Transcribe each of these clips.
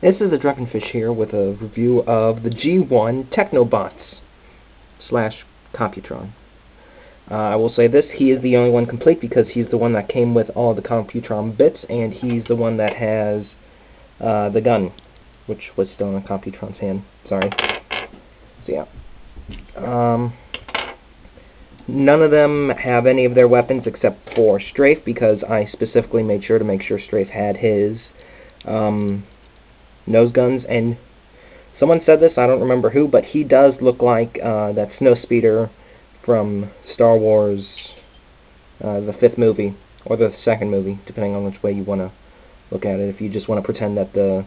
This is a Drunkenfish here with a review of the G1 Technobots / Computron. I will say this, he is the only one complete because he's the one that came with all the Computron bits, and he's the one that has the gun, which was still in Computron's hand. Sorry. So yeah. None of them have any of their weapons except for Strafe, because I specifically made sure to make sure Strafe had his nose guns, and someone said this, I don't remember who, but he does look like that snowspeeder from Star Wars, the 5th movie, or the 2nd movie, depending on which way you want to look at it. If you just want to pretend that the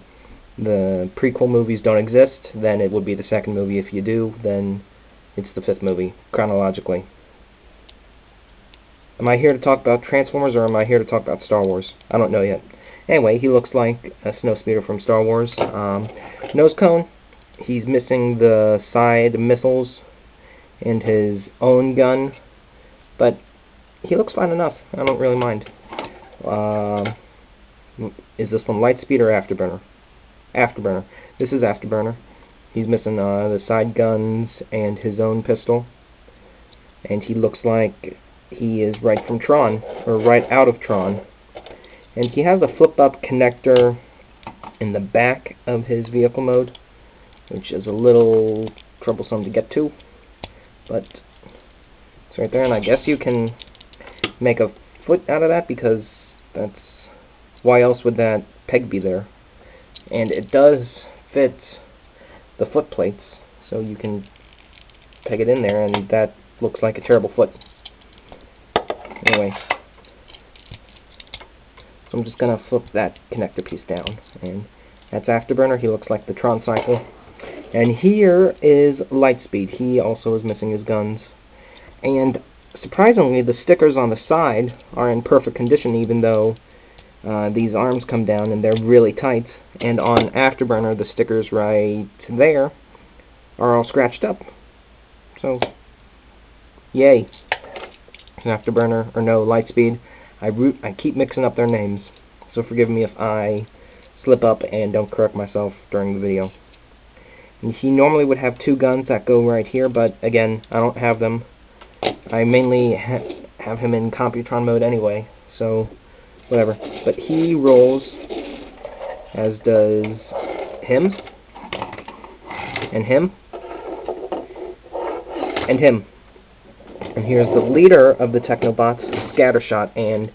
prequel movies don't exist, then it would be the 2nd movie. If you do, then it's the 5th movie, chronologically. Am I here to talk about Transformers, or am I here to talk about Star Wars? I don't know yet. Anyway, he looks like a snowspeeder from Star Wars. Nose cone, he's missing the side missiles and his own gun, but he looks fine enough. I don't really mind. Is this one Lightspeed or Afterburner? Afterburner. This is Afterburner. He's missing the side guns and his own pistol, and he looks like he is right from Tron, or right out of Tron. And he has a flip-up connector in the back of his vehicle mode, which is a little troublesome to get to, but it's right there, and I guess you can make a foot out of that, because that's, why else would that peg be there? And it does fit the foot plates, so you can peg it in there, and that looks like a terrible foot. Anyway, so I'm just going to flip that connector piece down, and that's Afterburner. He looks like the Tron Cycle. And here is Lightspeed. He also is missing his guns. And surprisingly, the stickers on the side are in perfect condition, even though these arms come down and they're really tight. And on Afterburner, the stickers right there are all scratched up. So, yay. Afterburner, or no, Lightspeed. I keep mixing up their names, so forgive me if I slip up and don't correct myself during the video. And he normally would have 2 guns that go right here, but again, I don't have them. I mainly have him in Computron mode anyway, so whatever. But he rolls, as does him, and him, and him. And here's the leader of the Technobots, Scattershot, and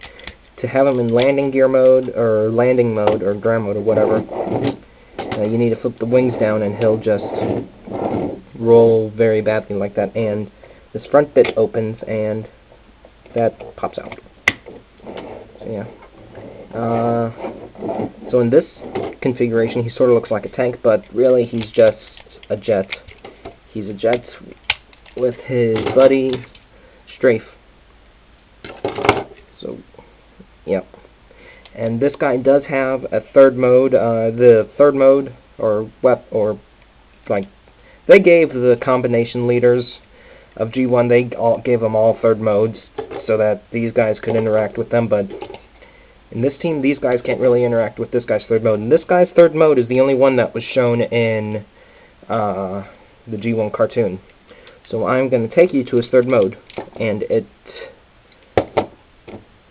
to have him in landing gear mode, or landing mode, or ground mode, or whatever, you need to flip the wings down, and he'll just roll very badly like that. And this front bit opens, and that pops out. So yeah. So in this configuration, he sort of looks like a tank, but really he's just a jet. He's a jet with his buddy Strafe. So, yep. And this guy does have a third mode. The third mode, or like, they gave the combination leaders of G1, they all gave them all third modes so that these guys could interact with them. But in this team, these guys can't really interact with this guy's third mode. And this guy's third mode is the only one that was shown in the G1 cartoon. So I'm going to take you to his third mode, and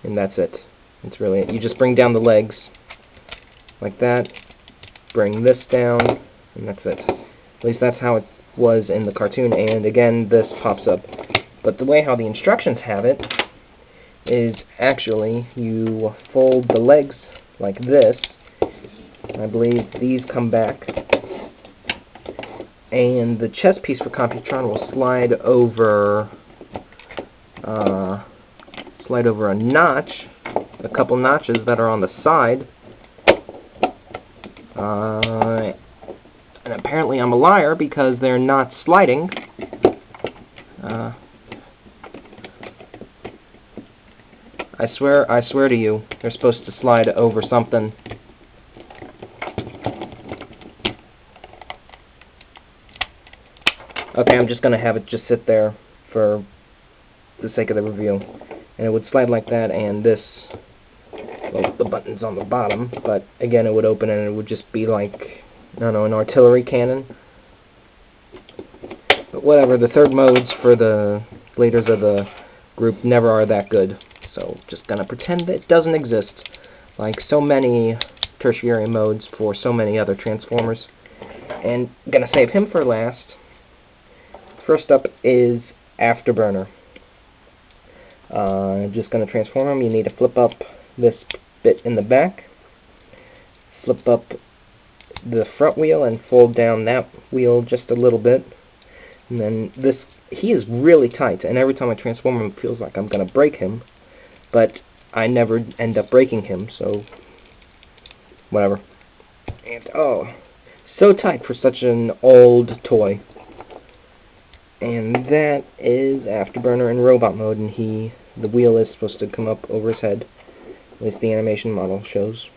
that's it. It's really it. You just bring down the legs like that, bring this down, and that's it. At least that's how it was in the cartoon, and again, this pops up. But the way how the instructions have it is actually you fold the legs like this. I believe these come back, and the chest piece for Computron will slide over a notch, a couple notches that are on the side. And apparently I'm a liar, because they're not sliding. I swear to you, they're supposed to slide over something. Okay, I'm just going to have it just sit there for the sake of the review. And it would slide like that, and this, well, the buttons on the bottom, but again, it would open and it would just be like, I don't know, an artillery cannon. But whatever, the third modes for the leaders of the group never are that good. So just gonna pretend that it doesn't exist, like so many tertiary modes for so many other Transformers. And gonna save him for last. First up is Afterburner. Just gonna transform him. You need to flip up this bit in the back, flip up the front wheel, and fold down that wheel just a little bit. And then this, he is really tight, and every time I transform him, it feels like I'm gonna break him, but I never end up breaking him, so whatever. And oh, so tight for such an old toy. And that is Afterburner in robot mode, and the wheel is supposed to come up over his head, at least the animation model shows.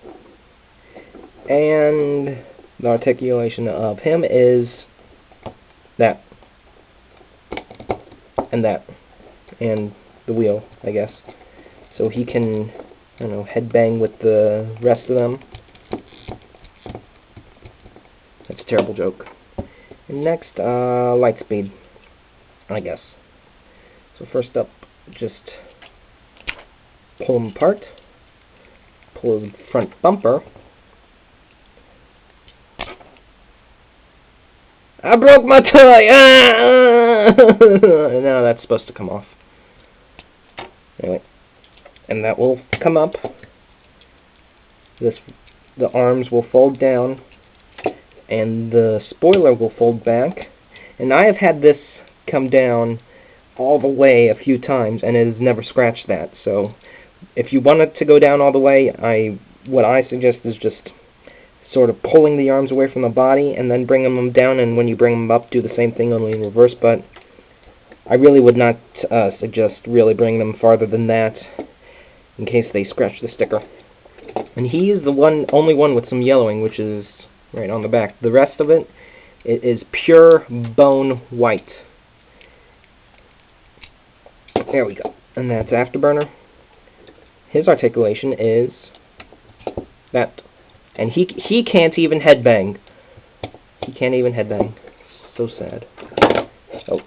And the articulation of him is that, and that, and the wheel, I guess. So he can, I don't know, headbang with the rest of them. That's a terrible joke. And next, Lightspeed, I guess. So first up, just pull him apart, pull his front bumper. I broke my toy! Now that's supposed to come off. Anyway, and that will come up. The arms will fold down, and the spoiler will fold back. And I have had this come down all the way a few times, and it has never scratched that. So if you want it to go down all the way, what I suggest is just sort of pulling the arms away from the body and then bringing them down, and when you bring them up, do the same thing, only in reverse. But I really would not suggest really bringing them farther than that in case they scratch the sticker. And he is the only one with some yellowing, which is right on the back. The rest of it is pure bone white. There we go. And that's Afterburner. His articulation is that. And he can't even headbang. He can't even headbang. So sad. Oh.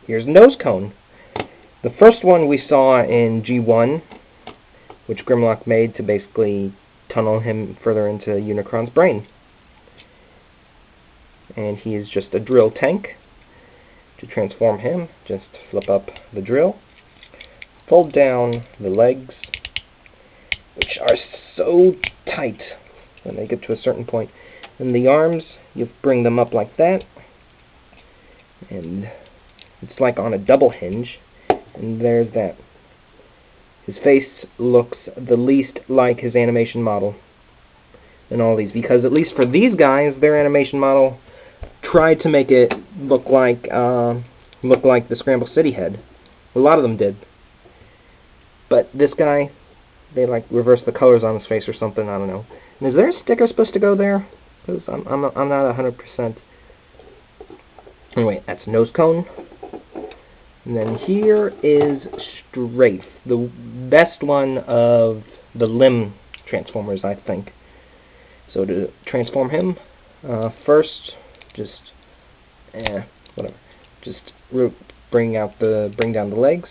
Here's Nose Cone. The first one we saw in G1, which Grimlock made to basically tunnel him further into Unicron's brain. And he is just a drill tank. To transform him, just flip up the drill, fold down the legs, which are so tight when they get to a certain point. And the arms, you bring them up like that, and it's like on a double hinge, and there's that. His face looks the least like his animation model in all these, because at least for these guys, their animation model tried to make it look like the Scramble City head. A lot of them did. But this guy, they like reverse the colors on his face or something, I don't know. And is there a sticker supposed to go there? Because I'm not 100%. Anyway, that's Nose Cone. And then here is Strafe, the best one of the limb Transformers, I think. So to transform him, first, just whatever. Just bring down the legs.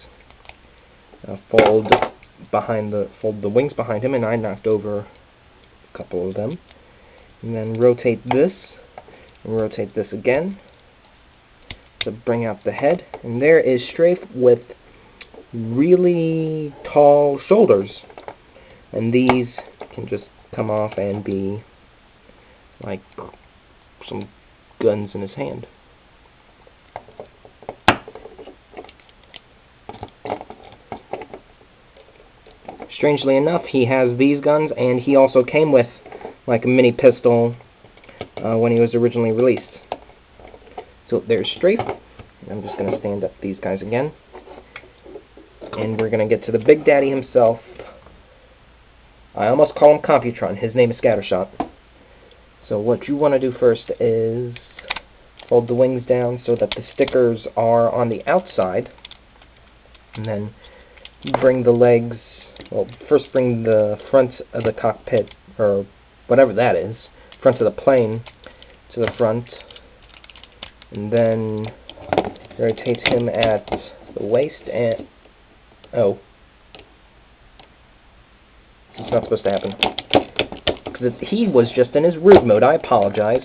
Fold the wings behind him, and I knocked over a couple of them. And then rotate this, and rotate this again to bring out the head. And there is Strafe with really tall shoulders. And these can just come off and be like some guns in his hand. Strangely enough, he has these guns, and he also came with like a mini pistol when he was originally released. So there's Strafe. I'm just going to stand up these guys again. And we're going to get to the Big Daddy himself. I almost call him Computron. His name is Scattershot. So what you want to do first is fold the wings down so that the stickers are on the outside. And then bring the legs, well, first bring the front of the cockpit, or whatever that is, front of the plane to the front, and then rotate him at the waist, and, oh, it's not supposed to happen. Because he was just in his root mode, I apologize.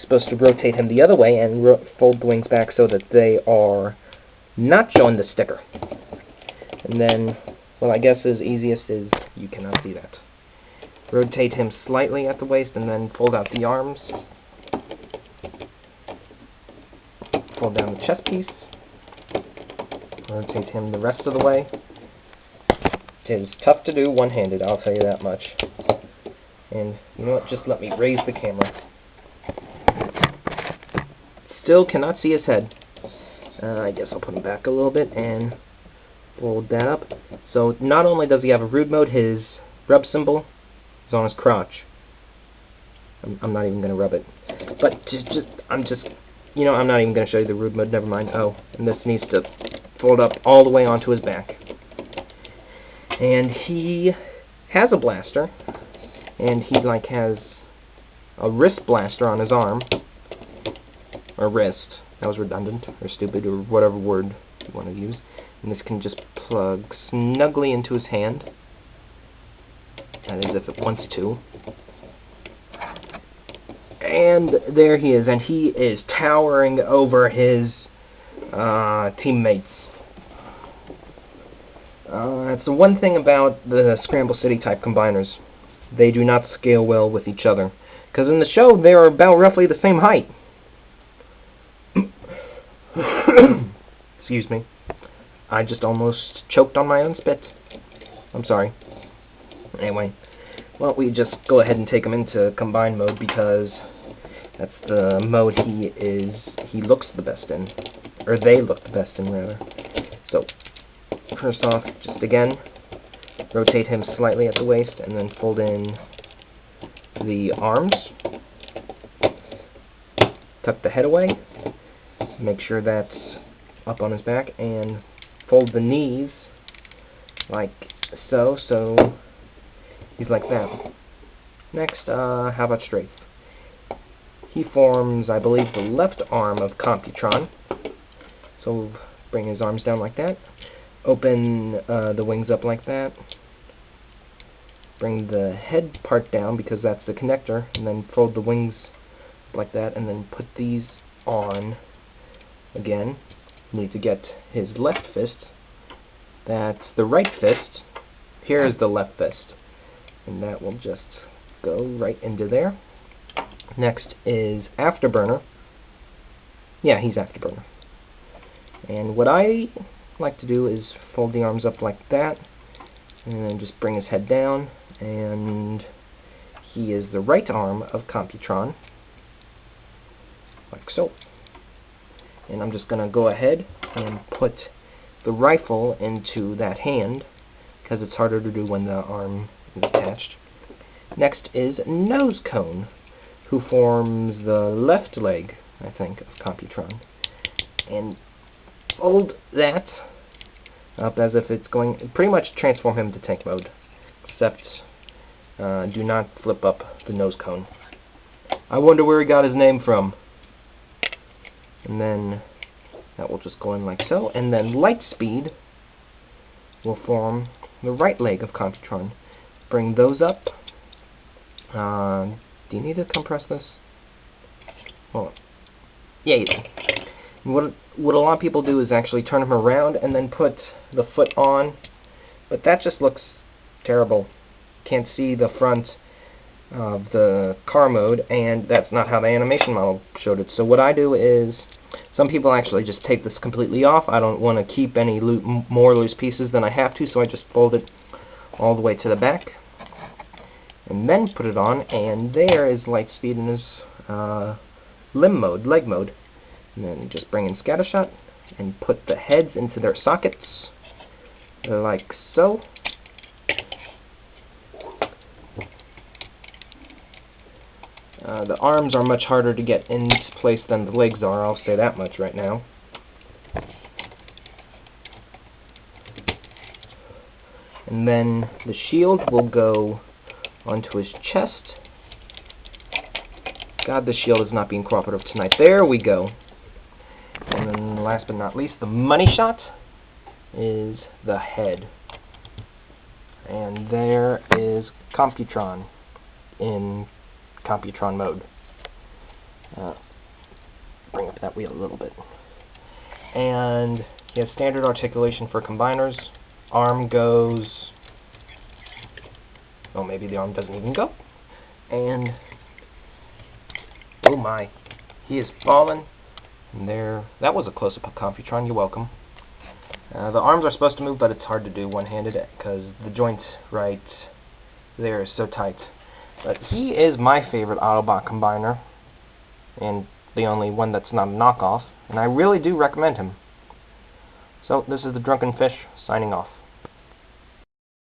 Supposed to rotate him the other way and fold the wings back so that they are not showing the sticker. And then, well, I guess as easiest is, you cannot see that. Rotate him slightly at the waist and then fold out the arms. Fold down the chest piece. Rotate him the rest of the way. It is tough to do one-handed, I'll tell you that much. And you know what, just let me raise the camera. Still cannot see his head. I guess I'll put him back a little bit and fold that up. So not only does he have a root mode, his rub symbol is on his crotch. I'm not even going to rub it. But I'm not even going to show you the root mode, never mind. Oh, and this needs to fold up all the way onto his back. And he has a blaster, and he like has a wrist blaster on his arm, or wrist. That was redundant, or stupid, or whatever word you want to use. And this can just plug snugly into his hand. That is, if it wants to. And there he is, and he is towering over his teammates. That's the one thing about the Scramble City type combiners. They do not scale well with each other. Because in the show, they are about roughly the same height. Excuse me. I just almost choked on my own spit. I'm sorry. Anyway, well, we just go ahead and take him into combine mode because that's the mode he looks the best in. Or they look the best in, rather. So, first off, just again, rotate him slightly at the waist and then fold in the arms. Tuck the head away. Make sure that's up on his back, and fold the knees like so, so he's like that. Next, how about straight? He forms, I believe, the left arm of Computron. So bring his arms down like that. Open the wings up like that. Bring the head part down because that's the connector, and then fold the wings like that, and then put these on. Again, you need to get his left fist. That's the right fist. Here's the left fist. And that will just go right into there. Next is Afterburner. Yeah, he's Afterburner. And what I like to do is fold the arms up like that, and then just bring his head down, and he is the right arm of Computron, like so. And I'm just going to go ahead and put the rifle into that hand, because it's harder to do when the arm is attached. Next is Nose Cone, who forms the left leg, I think, of Computron. And fold that up as if it's going, pretty much transform him to tank mode, except do not flip up the nose cone. I wonder where he got his name from. And then that will just go in like so, and then Lightspeed will form the right leg of Computron. Bring those up. Do you need to compress this? Hold on. Yeah, you do. What a lot of people do is actually turn him around and then put the foot on, but that just looks terrible. Can't see the front of the car mode, and that's not how the animation model showed it. So what I do is, some people actually just take this completely off. I don't want to keep any more loose pieces than I have to, so I just fold it all the way to the back, and then put it on, and there is Lightspeed in his limb mode, leg mode. And then just bring in Scattershot and put the heads into their sockets, like so. The arms are much harder to get into place than the legs are, I'll say that much right now. And then the shield will go onto his chest. God, the shield is not being cooperative tonight. There we go. And then last but not least, the money shot is the head. And there is Computron in Computron mode. Bring up that wheel a little bit. And he has standard articulation for combiners. Arm goes... oh, maybe the arm doesn't even go. And... oh my. He is fallen. And there... that was a close-up of Computron. You're welcome. The arms are supposed to move, but it's hard to do one-handed because the joint right there is so tight. But he is my favorite Autobot combiner, and the only one that's not a knockoff, and I really do recommend him. So, this is the Drunken Fish, signing off.